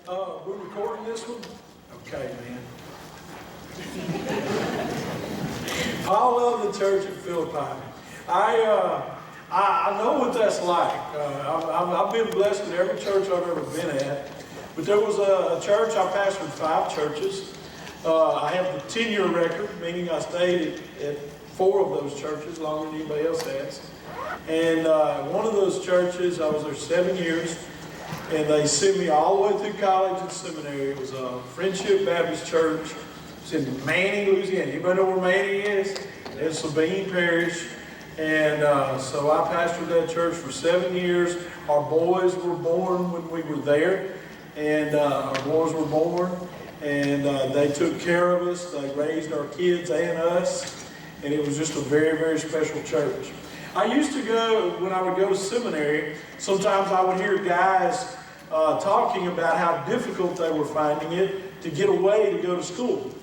We're recording this one? Okay, man. I love the church at Philippi. I know what that's like. I've been blessed at every church I've ever been at. But there was a church, I pastored 5 churches. I have the tenure record, meaning I stayed at 4 of those churches, longer than anybody else has. And one of those churches, I was there 7 years. And they sent me all the way through college and seminary. It was a Friendship Baptist Church. It's in Manning, Louisiana. Anybody know where Manning is? It's Sabine Parish. And so I pastored that church for 7 years. Our boys were born when we were there. And our boys were born. And they took care of us. They raised our kids and us. And it was just a very, very special church. I used to go, when I would go to seminary, sometimes I would hear guys talking about how difficult they were finding it to get away to go to school.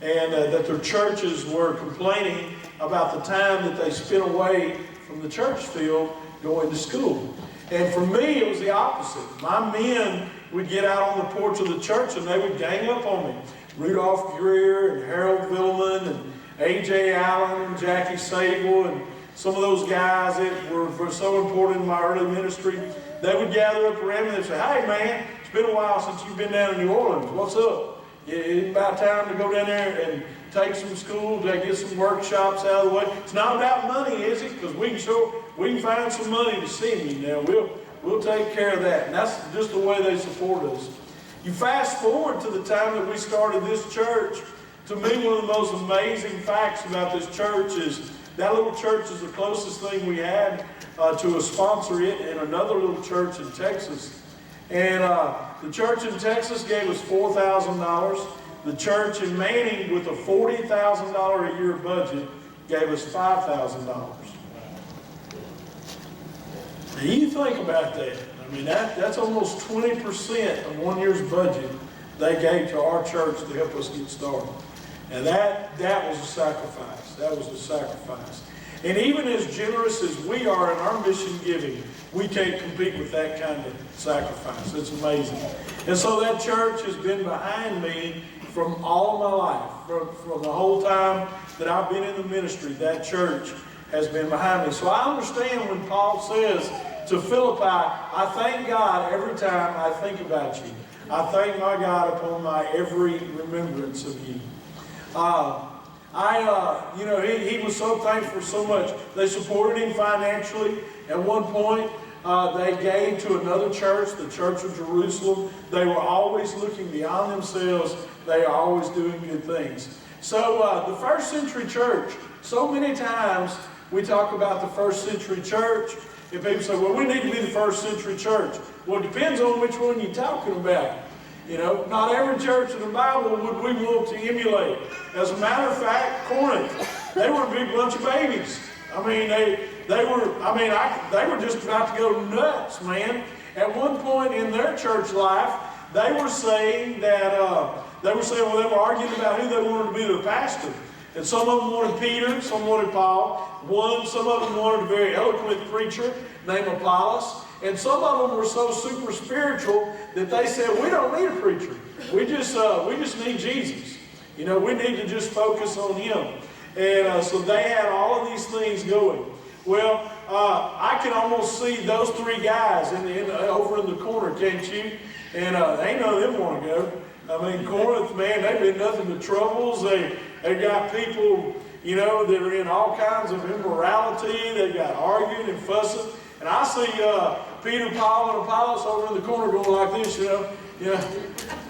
And that their churches were complaining about the time that they spent away from the church field going to school. And for me, it was the opposite. My men would get out on the porch of the church and they would gang up on me. Rudolph Greer and Harold Villeman and A.J. Allen and Jackie Sable and some of those guys that were so important in my early ministry. They would gather up around me and say, "Hey man, it's been a while since you've been down in New Orleans. What's up? It's about time to go down there and take some school, to get some workshops out of the way." It's not about money, is it? Because we can find some money to send you now. We'll take care of that. And that's just the way they support us. You fast forward to the time that we started this church. To me, one of the most amazing facts about this church is that little church is the closest thing we had to a sponsor in another little church in Texas. And the church in Texas gave us $4,000. The church in Manning, with a $40,000 a year budget, gave us $5,000. Now you think about that. I mean, that's almost 20% of one year's budget they gave to our church to help us get started. And that was a sacrifice. That was a sacrifice. And even as generous as we are in our mission giving, we can't compete with that kind of sacrifice. It's amazing. And so that church has been behind me from all of my life. From the whole time that I've been in the ministry, that church has been behind me. So I understand when Paul says to Philippi, "I thank God every time I think about you. I thank my God upon my every remembrance of you." He was so thankful for so much. They supported him financially. At one point, they gave to another church, the Church of Jerusalem. They were always looking beyond themselves. They are always doing good things. So the first century church, so many times we talk about the first century church, and people say, "Well, we need to be the first century church." Well, it depends on which one you're talking about. You know, not every church in the Bible would we want to emulate. As a matter of fact, Corinth, they were a big bunch of babies. I mean, they were just about to go nuts, man. At one point in their church life, they were saying well, they were arguing about who they wanted to be their pastor. And some of them wanted Peter, some wanted Paul. Some of them wanted a very eloquent preacher named Apollos. And some of them were so super spiritual that they said, "We don't need a preacher. We just need Jesus. You know, we need to just focus on him." And so they had all of these things going. Well, I can almost see those 3 guys over in the corner, can't you? And ain't none of them want to go. I mean, Corinth, man, they've been nothing but troubles. They've got people, you know, that are in all kinds of immorality. They've got arguing and fussing. And I see Peter, Paul, and Apollos over in the corner going like this, you know.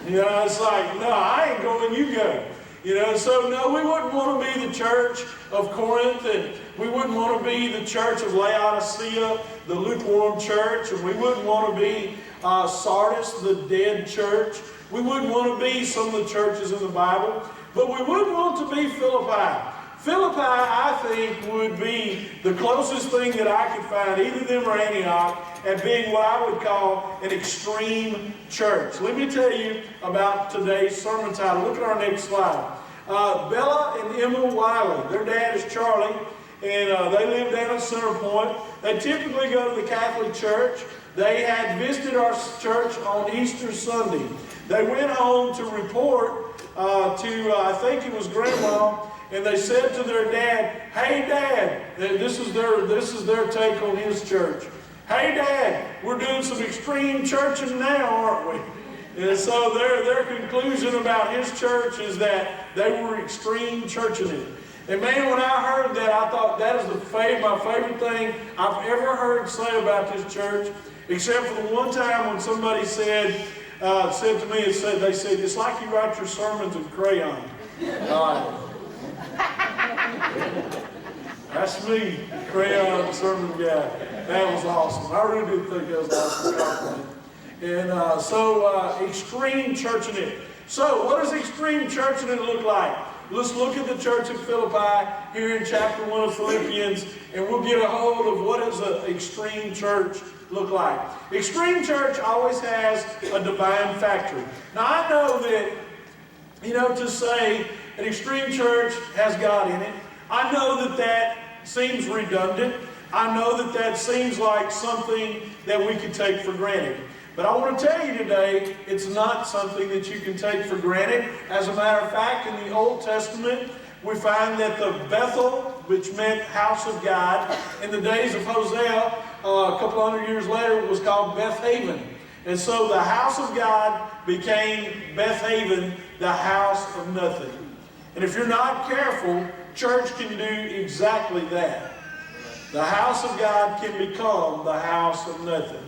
It's like, "No, I ain't going, you go." You know, so no, we wouldn't want to be the church of Corinth, and we wouldn't want to be the church of Laodicea, the lukewarm church, and we wouldn't want to be Sardis, the dead church. We wouldn't want to be some of the churches in the Bible, but we would want to be Philippi. Philippi, I think, would be the closest thing that I could find, either them or Antioch, at being what I would call an extreme church. Let me tell you about today's sermon title. Look at our next slide. Bella and Emma Wiley, their dad is Charlie, and they live down at Center Point. They typically go to the Catholic Church. They had visited our church on Easter Sunday. They went home to report to, I think it was Grandma, and they said to their dad, "Hey Dad," this is their take on his church. "Hey Dad, we're doing some extreme churching now, aren't we?" And so their conclusion about his church is that they were extreme churching it. And man, when I heard that, I thought that is my favorite thing I've ever heard say about this church, except for the one time when somebody said to me, they said, "It's like you write your sermons in crayon." That's me, crayon sermon guy. That was awesome. I really did think that was an awesome compliment. And extreme churching it. So what does extreme churching it look like? Let's look at the church at Philippi here in chapter 1 of Philippians, and we'll get a hold of what does an extreme church look like. Extreme church always has a divine factor. Now I know that, to say an extreme church has God in it, I know that seems redundant. I know that seems like something that we could take for granted. But I want to tell you today, it's not something that you can take for granted. As a matter of fact, in the Old Testament, we find that the Bethel, which meant house of God, in the days of Hosea, a couple hundred years later, it was called Beth Haven. And so the house of God became Beth Haven, the house of nothing. And if you're not careful, church can do exactly that. The house of God can become the house of nothing.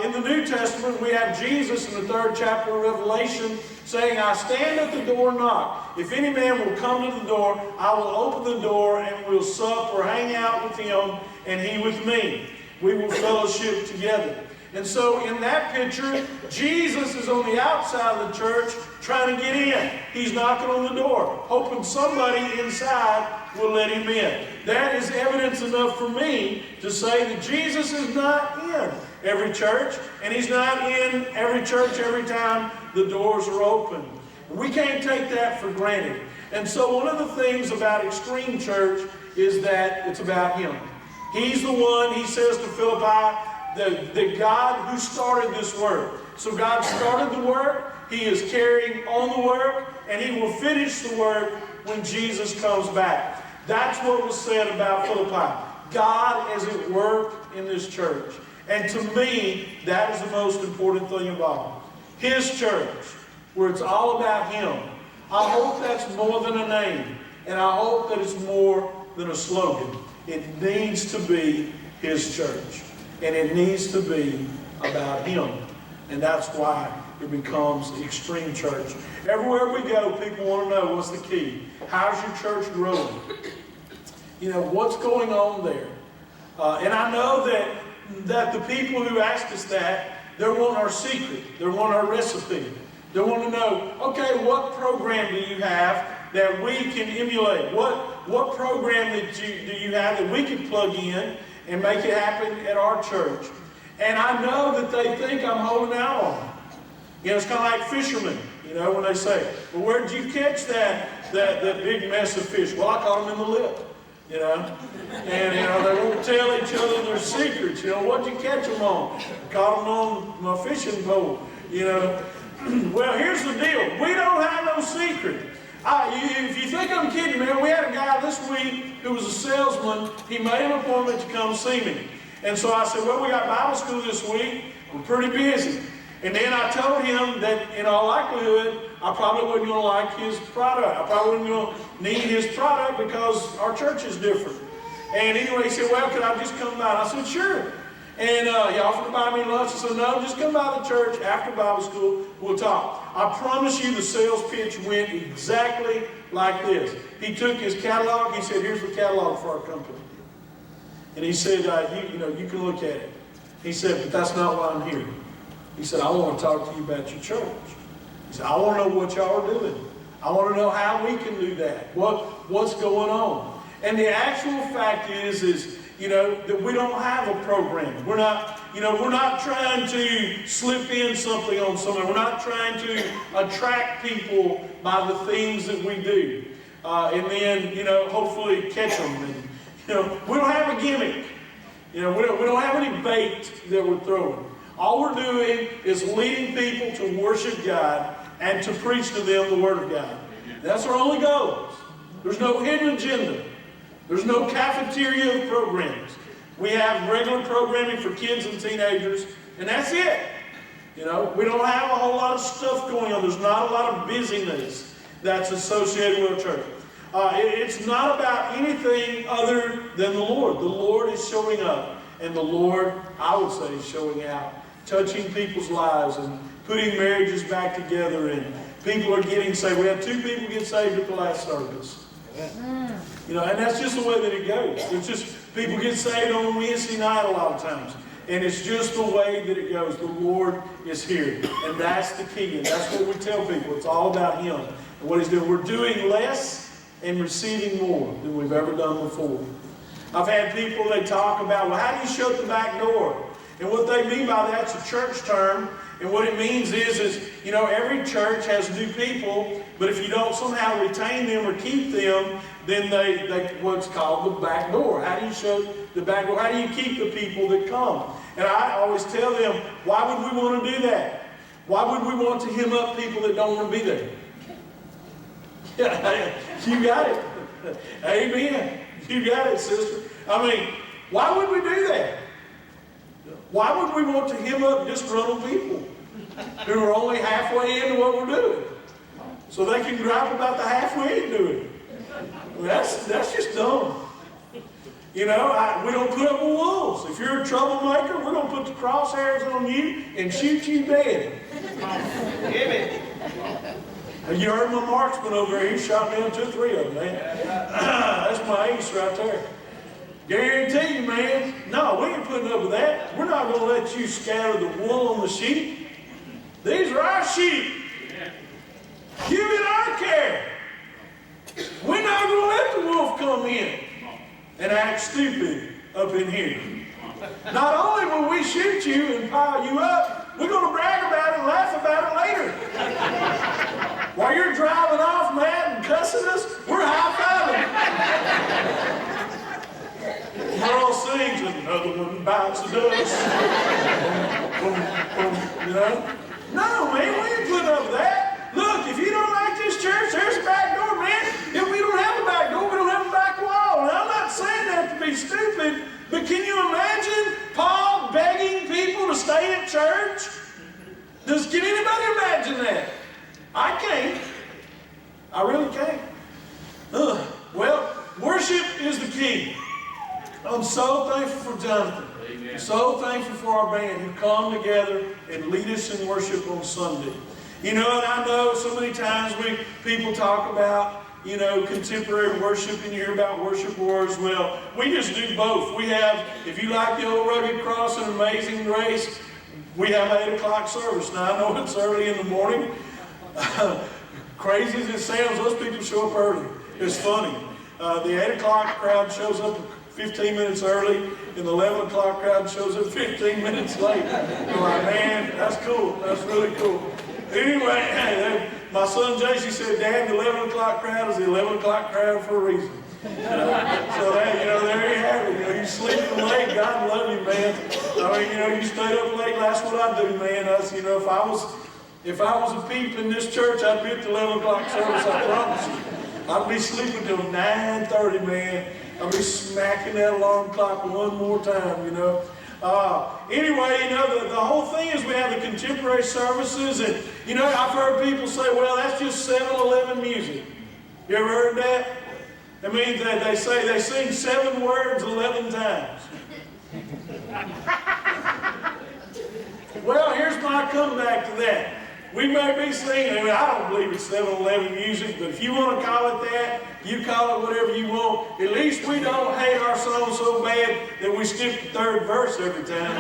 In the New Testament, we have Jesus in the 3rd chapter of Revelation saying, "I stand at the door and knock. If any man will come to the door, I will open the door and we'll sup or hang out with him and he with me. We will fellowship together." And so in that picture, Jesus is on the outside of the church trying to get in. He's knocking on the door, hoping somebody inside will let him in. That is evidence enough for me to say that Jesus is not in every church, and he's not in every church every time the doors are open. We can't take that for granted. And so one of the things about extreme church is that it's about him. He's the one, he says to Philippi, the God who started this work. So God started the work, he is carrying on the work, and he will finish the work when Jesus comes back. That's what was said about Philippi. God is at work in this church. And to me, that is the most important thing of all. His church, where it's all about him. I hope that's more than a name. And I hope that it's more than a slogan. It needs to be his church. And it needs to be about him. And that's why it becomes extreme church. Everywhere we go, people want to know what's the key. How's your church growing? What's going on there? And I know that the people who ask us that, they want our secret. They want our recipe. They want to know, okay, what program do you have that we can emulate? What program do you have that we can plug in and make it happen at our church? And I know that they think I'm holding out on them. It's kind of like fishermen, when they say, "Well, where did you catch that big mess of fish?" "Well, I caught them in the lip." And they won't tell each other their secrets. What'd you catch them on? Caught them on my fishing pole. Well, here's the deal. We don't have no secret. If you think I'm kidding, man, we had a guy this week who was a salesman. He made an appointment to come see me. And so I said, "Well, we got Bible school this week. We're pretty busy." And then I told him that in all likelihood, I probably wasn't going to like his product. I probably wasn't going to need his product because our church is different. And anyway, he said, "Well, could I just come by?" And I said, "Sure." And he offered to buy me lunch. I said, "No, just come by the church after Bible school. We'll talk." I promise you the sales pitch went exactly like this. He took his catalog. He said, "Here's the catalog for our company." And he said, you can look at it. He said, "But that's not why I'm here." He said, "I want to talk to you about your church." He said, "I want to know what y'all are doing. I want to know how we can do that. What's going on?" And the actual fact is that we don't have a program. We're not trying to slip in something on someone. We're not trying to attract people by the things that we do. And then, hopefully catch them. And, we don't have a gimmick. We don't have any bait that we're throwing. All we're doing is leading people to worship God and to preach to them the Word of God. That's our only goals. There's no hidden agenda. There's no cafeteria of programs. We have regular programming for kids and teenagers, and that's it. You know, we don't have a whole lot of stuff going on. There's not a lot of busyness that's associated with our church. It's not about anything other than the Lord. The Lord is showing up, and the Lord, I would say, is showing out, touching people's lives and putting marriages back together, and people are getting saved. We had 2 people get saved at the last service. You know, and that's just the way that it goes. It's just people get saved on Wednesday night a lot of times. And it's just the way that it goes. The Lord is here. And that's the key. And that's what we tell people. It's all about Him and what He's doing. We're doing less and receiving more than we've ever done before. I've had people, they talk about, well, how do you shut the back door? And what they mean by that's a church term. And what it means is, you know, every church has new people, but if you don't somehow retain them or keep them, then they what's called the back door. How do you shut the back door? How do you keep the people that come? And I always tell them, why would we want to do that? Why would we want to hem up people that don't want to be there? Yeah, you got it. Amen. You got it, sister. I mean, why would we do that? Why would we want to hem up disgruntled people who are only halfway into what we're doing? So they can gripe about the halfway into it. Well, that's just dumb. You know, we don't put up with wolves. If you're a troublemaker, we're going to put the crosshairs on you and shoot you dead. You heard my marksman over here. He shot down 2 or 3 of them, man. That's my ace right there. Guarantee you, man. No, we ain't putting up with that. We're not going to let you scatter the wool on the sheep. These are our sheep. Give it our care. We're not going to let the wolf come in and act stupid up in here. Not only will we shoot you and pile you up, we're going to brag about it and laugh about it later. While you're driving off mad and cussing us, we're high-fiving. Merle sings, another one bites the dust. You know? No, man, we ain't putting up with that. Look, if you don't like this church, there's a back door, man. If we don't have a back door, we don't have a back wall. And I'm not saying that to be stupid, but can you imagine Paul begging people to stay at church? Can anybody imagine that? I can't. I really can't. Well, worship is the key. I'm so thankful for Jonathan. Amen. I'm so thankful for our band who come together and lead us in worship on Sunday. You know, and I know so many times people talk about, you know, contemporary worship, and you hear about worship wars. Well, we just do both. We have, if you like the old Rugged Cross and Amazing Grace, we have an 8 o'clock service. Now, I know it's early in the morning. Crazy as it sounds, those people show up early. It's funny. The 8 o'clock crowd shows up 15 minutes early, and the 11 o'clock crowd shows up 15 minutes late. I'm like, man, that's cool. That's really cool. Anyway, my son JC said, Dad, the 11 o'clock crowd is the 11 o'clock crowd for a reason. So that, you know, there you have it. You know, you sleeping late, God love you, man. I mean, you know, you stayed up late, that's what I do, man. You know, if I was a peep in this church, I'd be at the 11 o'clock service, I promise you. I'd be sleeping till 9:30, man. I'd be smacking that alarm clock one more time, you know. Anyway, you know, the whole thing is we have the contemporary services, and, you know, I've heard people say, well, that's just 7-11 music. You ever heard that? That means that they say they sing 7 words 11 times. Well, here's my comeback to that. We may be singing, I mean, I don't believe it's 7-11 music, but if you want to call it that, you call it whatever you want. At least we don't hate our song so bad that we skip the 3rd verse every time.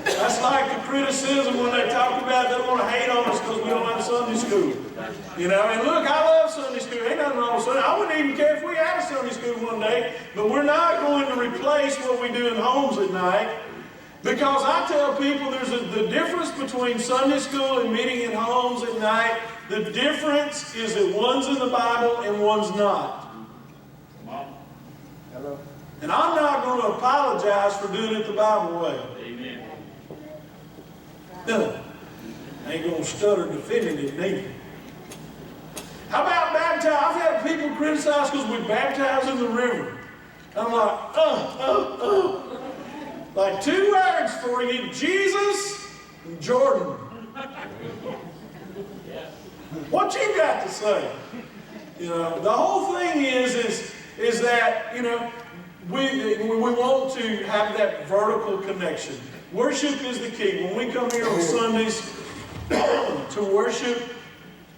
That's like the criticism when they talk about they want to hate on us because we don't have Sunday school. You know, and look, I love Sunday school. Ain't nothing wrong with Sunday. I wouldn't even care if we had a Sunday school one day, but we're not going to replace what we do in homes at night. Because I tell people there's the difference between Sunday school and meeting in homes at night. The difference is that one's in the Bible and one's not. Hello. And I'm not going to apologize for doing it the Bible way. Amen. No. I ain't going to stutter defending it neither. How about baptize? I've had people criticize because we baptize in the river. I'm like, Like two words for you, Jesus and Jordan. What you got to say? You know, the whole thing is that, you know, we want to have that vertical connection. Worship is the key. When we come here on Sundays to worship,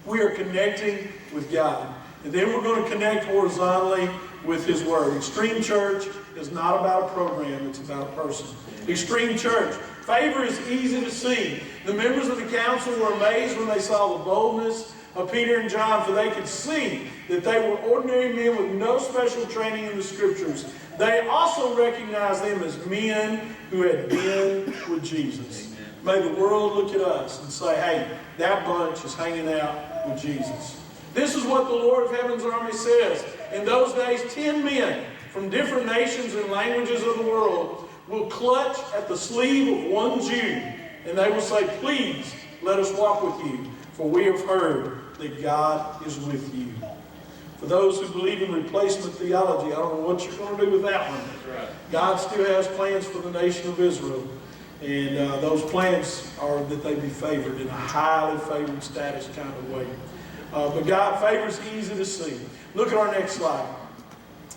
we are connecting with God. And then we're going to connect horizontally with His Word. Extreme Church is not about a program, it's about a person. Extreme Church. Favor is easy to see. The members of the council were amazed when they saw the boldness of Peter and John, for they could see that they were ordinary men with no special training in the Scriptures. They also recognized them as men who had been with Jesus. May the world look at us and say, hey, that bunch is hanging out with Jesus. This is what the Lord of Heaven's army says. In those days, 10 men from different nations and languages of the world will clutch at the sleeve of one Jew, and they will say, please, let us walk with you, for we have heard that God is with you. For those who believe in replacement theology, I don't know what you're going to do with that one. That's right. God still has plans for the nation of Israel. And those plans are that they be favored in a highly favored status kind of way. But God favors easy to see. Look at our next slide.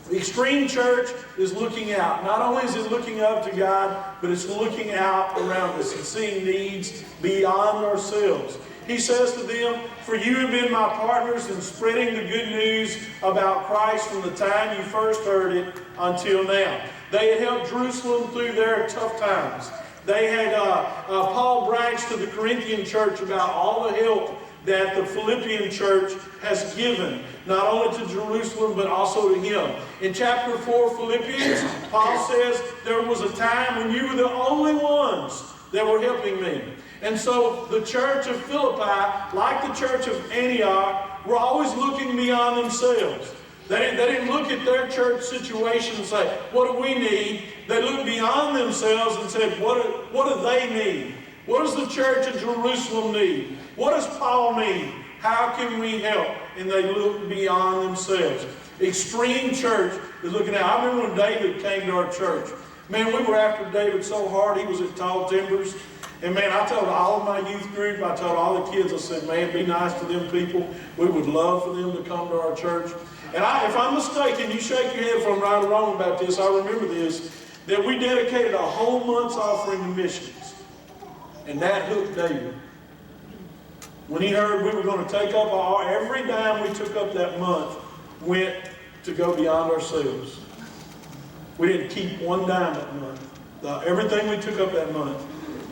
The extreme church is looking out. Not only is it looking up to God, but it's looking out around us and seeing needs beyond ourselves. He says to them, for you have been my partners in spreading the good news about Christ from the time you first heard it until now. They had helped Jerusalem through their tough times. They had, Paul brags to the Corinthian church about all the help that the Philippian church has given, not only to Jerusalem, but also to him. In chapter 4 Philippians, Paul says, there was a time when you were the only ones that were helping me. And so the church of Philippi, like the church of Antioch, were always looking beyond themselves. They didn't look at their church situation and say, what do we need? They looked beyond themselves and said, what do they need? What does the church of Jerusalem need? What does Paul need? How can we help? And they look beyond themselves. Extreme church is looking at. I remember when David came to our church. Man, we were after David so hard. He was at Tall Timbers. And man, I told all of my youth group, I told all the kids, I said, man, be nice to them people. We would love for them to come to our church. And if I'm mistaken, you shake your head if I'm right or wrong about this, I remember this, that we dedicated a whole month's offering to missions. And that hooked David. When he heard we were going to take up every dime we took up that month went to go beyond ourselves. We didn't keep one dime that month. Everything we took up that month,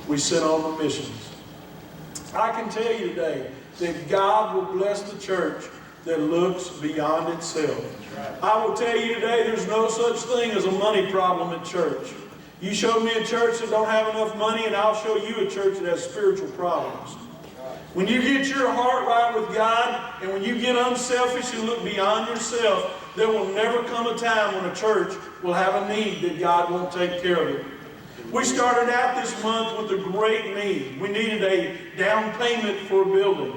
we sent on the missions. I can tell you today that God will bless the church that looks beyond itself. I will tell you today there's no such thing as a money problem at church. You show me a church that don't have enough money, and I'll show you a church that has spiritual problems. When you get your heart right with God, and when you get unselfish and look beyond yourself, there will never come a time when a church will have a need that God won't take care of it. We started out this month with a great need. We needed a down payment for a building.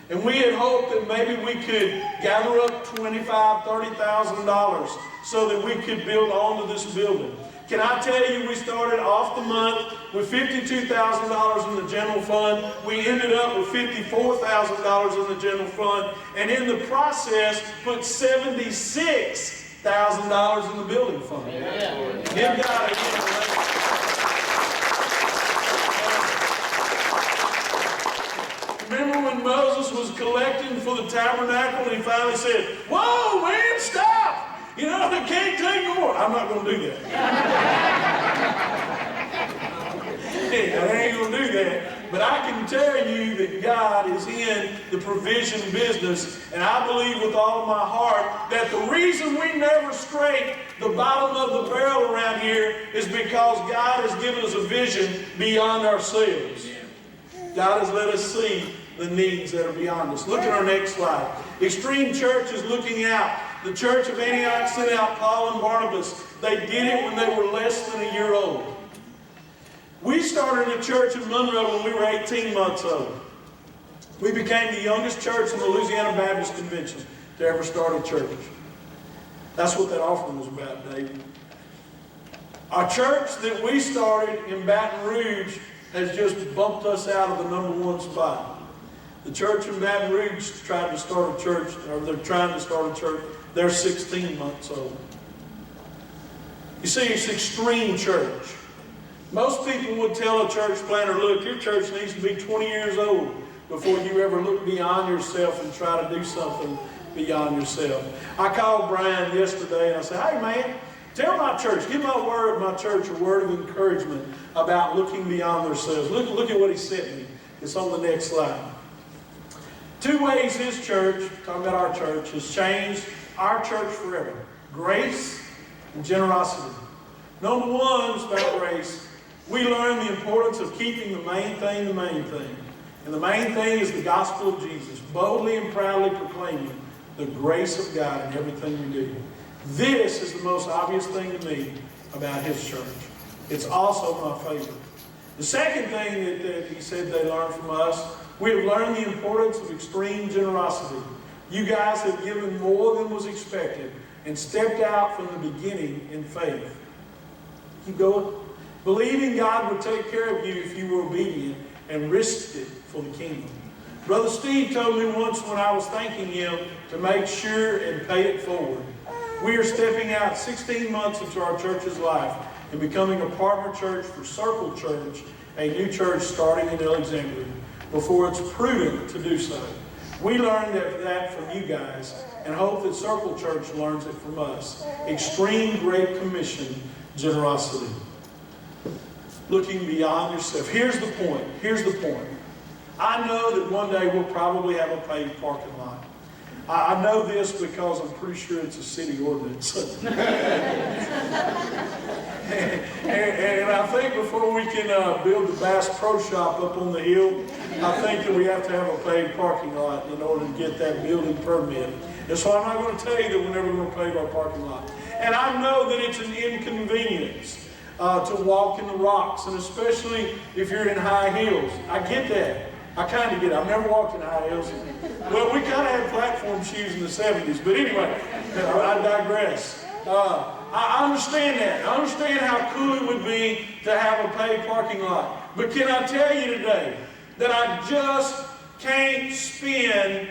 And we had hoped that maybe we could gather up $25,000, $30,000 so that we could build onto this building. Can I tell you, we started off the month with $52,000 in the general fund. We ended up with $54,000 in the general fund. And in the process, put $76,000 in the building fund. Amen. Give God a hand. Remember when Moses was collecting for the tabernacle and he finally said, whoa, man, stop! You know, I can't take more. I'm not going to do that. I ain't going to do that. But I can tell you that God is in the provision business. And I believe with all of my heart that the reason we never scrape the bottom of the barrel around here is because God has given us a vision beyond ourselves. God has let us see the needs that are beyond us. Look at our next slide. Extreme church is looking out. the church of Antioch sent out Paul and Barnabas. They did it when they were less than a year old. We started a church in Monroe when we were 18 months old. We became the youngest church in the Louisiana Baptist Convention to ever start a church. That's what that offering was about, David. Our church that we started in Baton Rouge has just bumped us out of the #1 spot. The church in Baton Rouge tried to start a church, or they're trying to start a church. They're 16 months old. You see, it's extreme church. Most people would tell a church planter, look, your church needs to be 20 years old before you ever look beyond yourself and try to do something beyond yourself. I called Brian yesterday and I said, hey man, tell my church, give my church a word of encouragement about looking beyond themselves. Look at what he sent me. It's on the next slide. 2 ways his church, talking about our church, has changed our church forever. Grace and generosity. Number 1 is about grace. We learn the importance of keeping the main thing the main thing. And the main thing is the gospel of Jesus, boldly and proudly proclaiming the grace of God in everything we do. This is the most obvious thing to me about his church. It's also my favorite. The second thing that he said they learned from us, we have learned the importance of extreme generosity. You guys have given more than was expected and stepped out from the beginning in faith. Keep going. Believing God would take care of you if you were obedient and risked it for the kingdom. Brother Steve told me once when I was thanking him to make sure and pay it forward. We are stepping out 16 months into our church's life and becoming a partner church for Circle Church, a new church starting in Alexandria, before it's prudent to do so. We learned that from you guys and hope that Circle Church learns it from us. Extreme Great Commission generosity. Looking beyond yourself. Here's the point. Here's the point. I know that one day we'll probably have a paved parking lot. I know this because I'm pretty sure it's a city ordinance. and I think before we can build the Bass Pro Shop up on the hill, I think that we have to have a paved parking lot in order to get that building permit. And so I'm not going to tell you that we're never going to pave our parking lot. And I know that it's an inconvenience to walk in the rocks, and especially if you're in high heels. I get that. I kind of get it. I've never walked in high heels. Well, we kind of had platform shoes in the 70s. But anyway, I digress. I understand that. I understand how cool it would be to have a paved parking lot. But can I tell you today that I just can't spend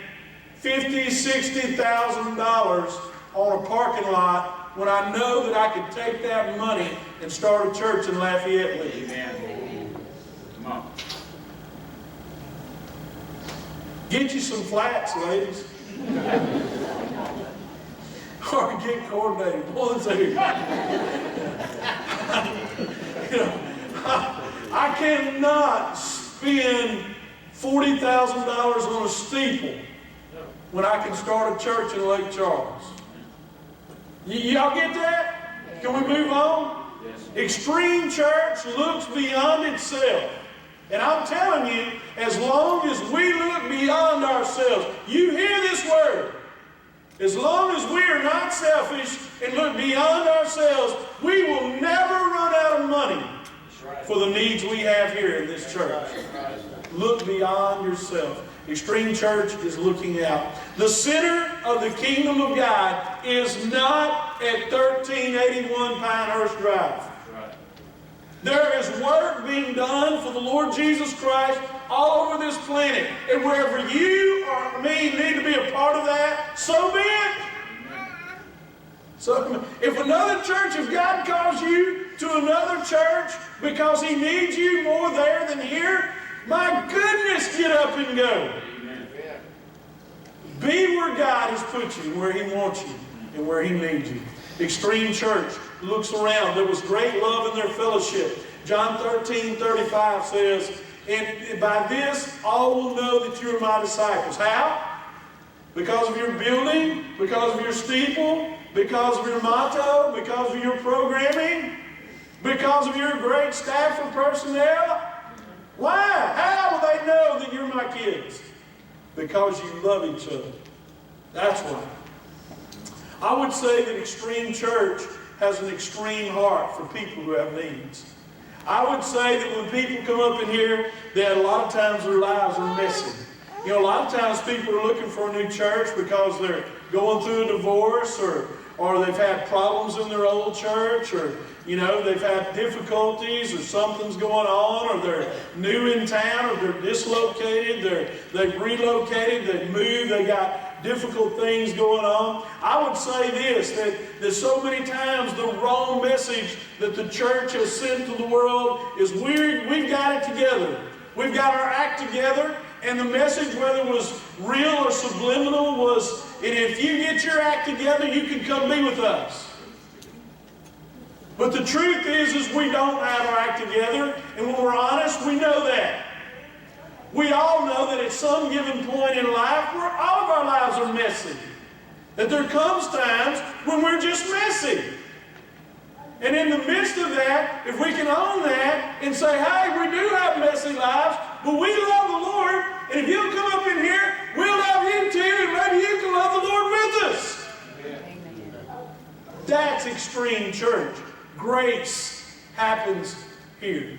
$50,000, $60,000 on a parking lot when I know that I could take that money and start a church in Lafayette with you? Amen. Come on. Get you some flats, ladies. Or get coordinated. One of the two. I cannot spend $40,000 on a steeple when I can start a church in Lake Charles. Y'all get that? Can we move on? Yes. Extreme church looks beyond itself. And I'm telling you, as long as we look beyond ourselves, you hear this word, as long as we are not selfish and look beyond ourselves, we will never run out of money for the needs we have here in this church. Look beyond yourself. Extreme church is looking out. The center of the kingdom of God is not at 1381 Pinehurst Drive. There is work being done for the Lord Jesus Christ all over this planet. And wherever you or me need to be a part of that, so be it. So if another church, if God calls you to another church because He needs you more there than here, my goodness, get up and go. Amen. Be where God has put you, where He wants you, and where He needs you. Extreme church looks around. There was great love in their fellowship. John 13:35 says, and by this all will know that you are my disciples. How? Because of your building? Because of your steeple? Because of your motto? Because of your programming? Because of your great staff of personnel? Why? How will they know that you're my kids? Because you love each other. That's why. I would say that Extreme Church has an extreme heart for people who have needs. I would say that when people come up in here, that a lot of times their lives are messy. You know, a lot of times people are looking for a new church because they're going through a divorce, or they've had problems in their old church, or you know, they've had difficulties, or something's going on, or they're new in town, or they're dislocated, they've relocated, they've moved, they got difficult things going on. I would say this, that so many times the wrong message that the church has sent to the world is we've got it together. We've got our act together, and the message, whether it was real or subliminal, was, and if you get your act together, you can come be with us. But the truth is we don't have our act together, and when we're honest, we know that. We all know that at some given point in life, where all of our lives are messy. That there comes times when we're just messy. And in the midst of that, if we can own that and say, hey, we do have messy lives, but we love the Lord, and if you'll come up in here, we'll love you too, and maybe you can love the Lord with us. Amen. That's Extreme Church. Grace happens here.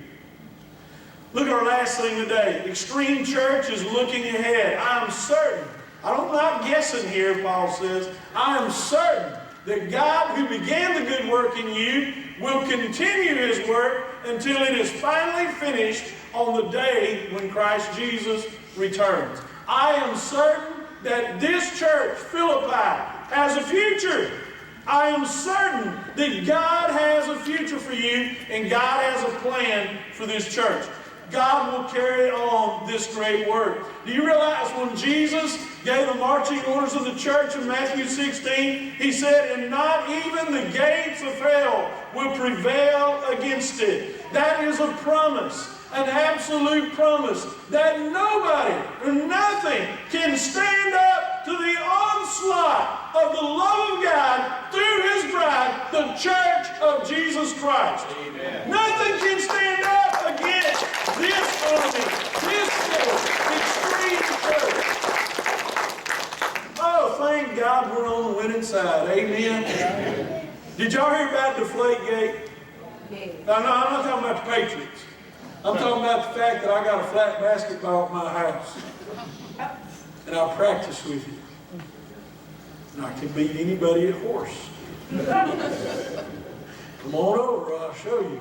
Look at our last thing today. Extreme Church is looking ahead. I am certain, I'm not guessing here, Paul says, I am certain that God, who began the good work in you, will continue His work until it is finally finished on the day when Christ Jesus returns. I am certain that this church, Philippi, has a future. I am certain that God has a future for you, and God has a plan for this church. God will carry on this great work. Do you realize when Jesus gave the marching orders of the church in Matthew 16, He said, and not even the gates of hell will prevail against it. That is a promise, an absolute promise, that nobody or nothing can stand up to the onslaught of the love of God through His bride, the church of Jesus Christ. Amen. Nothing can stand up against this army, this extreme church. Oh, thank God we're on the winning side. Amen. Did y'all hear about Deflategate? No, I'm not talking about the Patriots. I'm talking about the fact that I got a flat basketball at my house. And I'll practice with you. And I can beat anybody at horse. Come on over, I'll show you.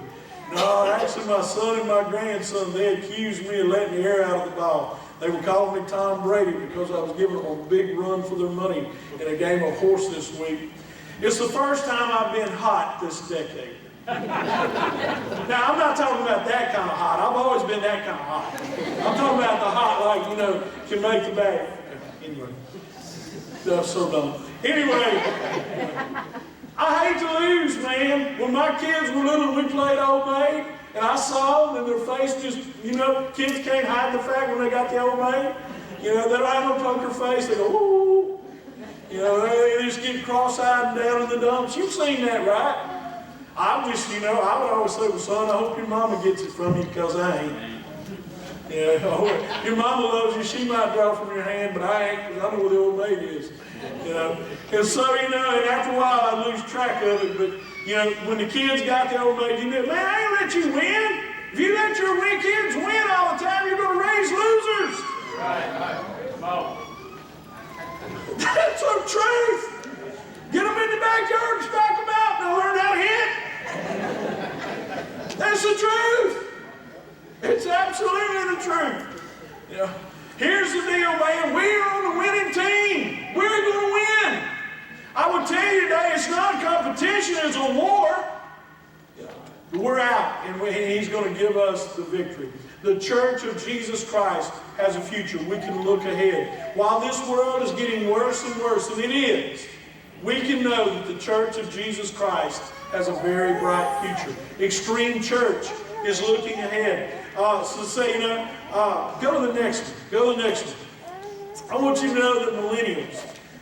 No, actually my son and my grandson, they accused me of letting the air out of the ball. They were calling me Tom Brady because I was giving them a big run for their money in a game of horse this week. It's the first time I've been hot this decade. Now, I'm not talking about that kind of hot. I've always been that kind of hot. I'm talking about the hot, like, you know, can make the bag. Anyway. That's so dumb. Anyway, I hate to lose, man. When my kids were little, we played Old Maid, and I saw them, and their face just, you know, kids can't hide the fact when they got the Old Maid. You know, they don't have no poker face. They go, ooh. You know, they just get cross-eyed and down in the dumps. You've seen that, right? I just, you know, I would always say, well, son, I hope your mama gets it from you because I ain't. You know, your mama loves you. She might draw from your hand, but I ain't because I know where the Old Maid is. You know, and so, you know, and after a while I lose track of it. But, you know, when the kids got the Old Maid, you know, man, I ain't let you win. If you let your kids win all the time, you're going to raise losers. Right. Come on. That's the truth. Get them in the backyard and strike them out and they'll learn how to hit. That's the truth. It's absolutely the truth. You know, here's the deal, man. We're on the winning team. We're going to win. I would tell you today, it's not a competition, it's a war. But we're out, and He's going to give us the victory. The church of Jesus Christ has a future. We can look ahead. While this world is getting worse and worse, and it is, we can know that the church of Jesus Christ has a very bright future. Extreme Church is looking ahead. So say, you know, go to the next one. Go to the next one. I want you to know that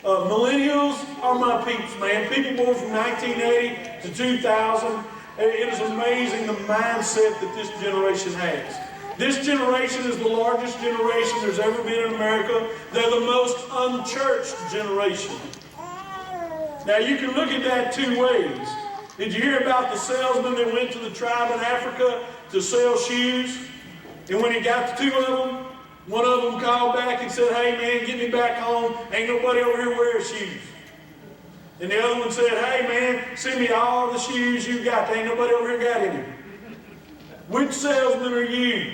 millennials are my peeps, man. People born from 1980 to 2000. It is amazing the mindset that this generation has. This generation is the largest generation there's ever been in America. They're the most unchurched generation. Now you can look at that two ways. Did you hear about the salesman that went to the tribe in Africa to sell shoes? And when he got the two of them, one of them called back and said, "Hey man, get me back home. Ain't nobody over here wearing shoes." And the other one said, "Hey man, send me all the shoes you got. There ain't nobody over here got any." Which salesman are you?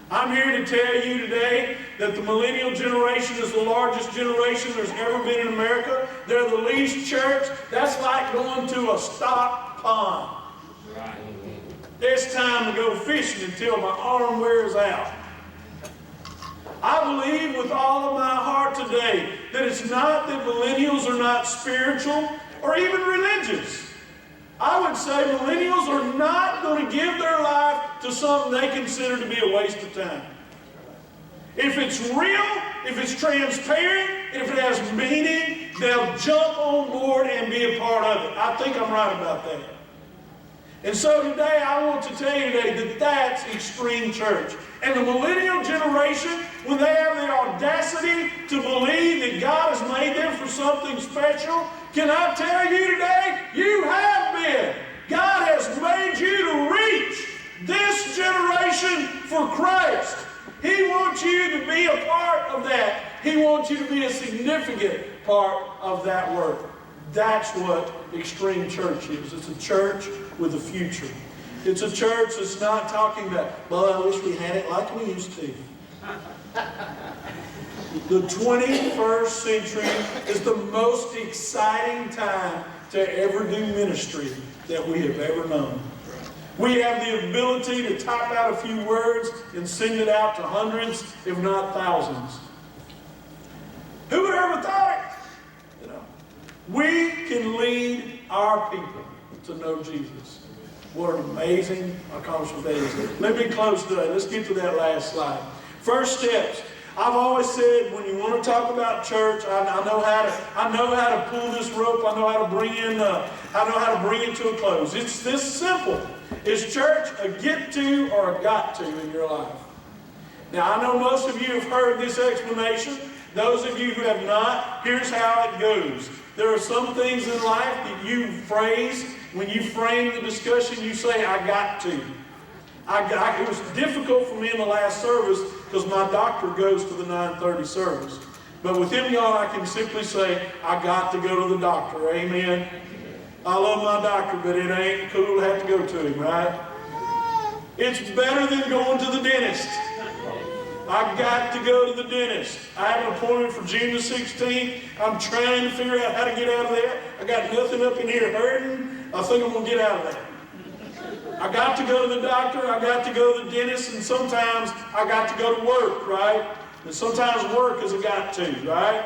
I'm here to tell you today that the millennial generation is the largest generation there's ever been in America. They're the least church. That's like going to a stock pond. Right. It's time to go fishing until my arm wears out. I believe with all of my heart today that it's not that millennials are not spiritual or even religious. I would say millennials are not going to give their life to something they consider to be a waste of time. If it's real, if it's transparent, if it has meaning, they'll jump on board and be a part of it. I think I'm right about that. And so today I want to tell you today that that's extreme church. And the millennial generation, when they have the audacity to believe that God has made them for something special, can I tell you today, you have been. God has made you to reach this generation for Christ. He wants you to be a part of that. He wants you to be a significant part of that work. That's what extreme church is. It's a church with a future. It's a church that's not talking about, "Well, I wish we had it like we used to." The 21st century is the most exciting time to ever do ministry that we have ever known. We have the ability to type out a few words and send it out to hundreds, if not thousands. Who would have ever thought it? You know, we can lead our people to know Jesus. What an amazing accomplishment that is. Let me close today. Let's get to that last slide. First steps. I've always said when you want to talk about church, I know how to pull this rope. I know how to bring it to a close. It's this simple. Is church a get to or a got to in your life? Now I know most of you have heard this explanation. Those of you who have not, here's how it goes. There are some things in life that you phrase. When you frame the discussion, you say, "I got to." It was difficult for me in the last service because my doctor goes to the 9:30 service. But with him, y'all, I can simply say, "I got to go to the doctor." Amen. I love my doctor, but it ain't cool to have to go to him, right? It's better than going to the dentist. I got to go to the dentist. I have an appointment for June the 16th. I'm trying to figure out how to get out of there. I got nothing up in here hurting. I think I'm going to get out of there. I got to go to the doctor. I got to go to the dentist. And sometimes I got to go to work, right? And sometimes work is a got to, right?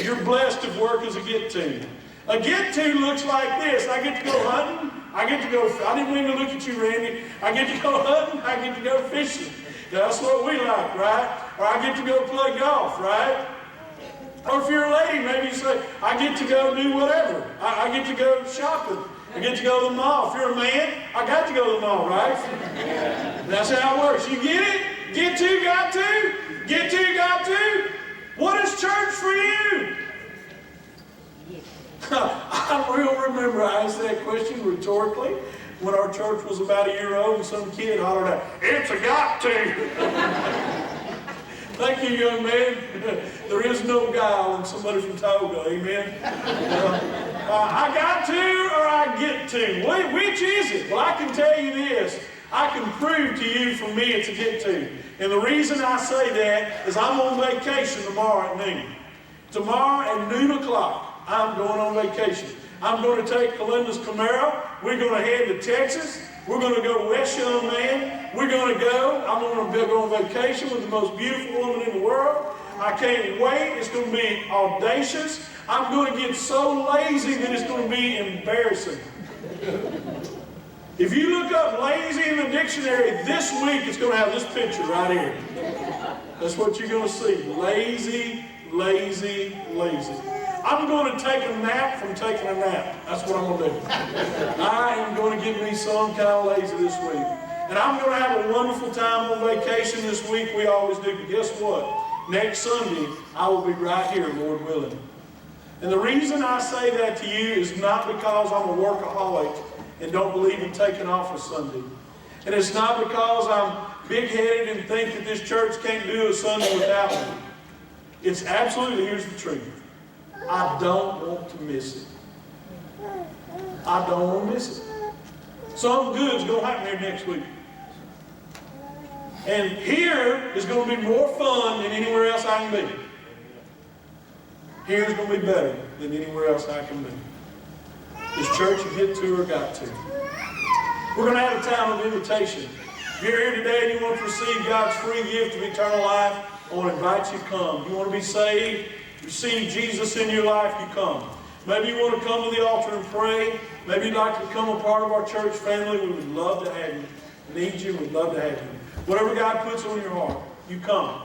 You're blessed if work is a get to. A get to looks like this. I get to go hunting. I didn't mean to look at you, Randy. I get to go hunting. I get to go fishing. That's what we like, right? Or I get to go play golf, right? Or if you're a lady, maybe you say, "I get to go do whatever. I get to go shopping. I get to go to the mall." If you're a man, I got to go to the mall, right? That's how it works. You get it? Get to, got to? Get to, got to? What is church for you? I will remember I asked that question rhetorically when our church was about a year old and some kid hollered out, "It's a got to." Thank you, young man. There is no guile in somebody from Toga, amen? I got to or I get to? Which is it? Well, I can tell you this. I can prove to you from me it's a get to. And the reason I say that is I'm on vacation tomorrow at noon. Tomorrow at noon o'clock, I'm going on vacation. I'm going to take Calenda's Camaro. We're going to head to Texas. We're going to go west, young man. I'm going to go on vacation with the most beautiful woman in the world. I can't wait. It's going to be audacious. I'm going to get so lazy that it's going to be embarrassing. If you look up lazy in the dictionary this week, it's going to have this picture right here. That's what you're going to see. Lazy, lazy, lazy. I'm going to take a nap from taking a nap. That's what I'm going to do. I am going to get me some kind of lazy this week. And I'm going to have a wonderful time on vacation this week. We always do. But guess what? Next Sunday, I will be right here, Lord willing. And the reason I say that to you is not because I'm a workaholic and don't believe in taking off a Sunday. And it's not because I'm big-headed and think that this church can't do a Sunday without me. It's absolutely, here's the truth. I don't want to miss it. I don't want to miss it. Something good's going to happen here next week. And here is going to be more fun than anywhere else I can be. Here's going to be better than anywhere else I can be. This church you get to or got to. We're going to have a time of invitation. If you're here today and you want to receive God's free gift of eternal life, I want to invite you to come. You want to be saved, receive Jesus in your life, you come. Maybe you want to come to the altar and pray. Maybe you'd like to become a part of our church family. We would love to have you. Need you, we'd love to have you. Whatever God puts on your heart, you come.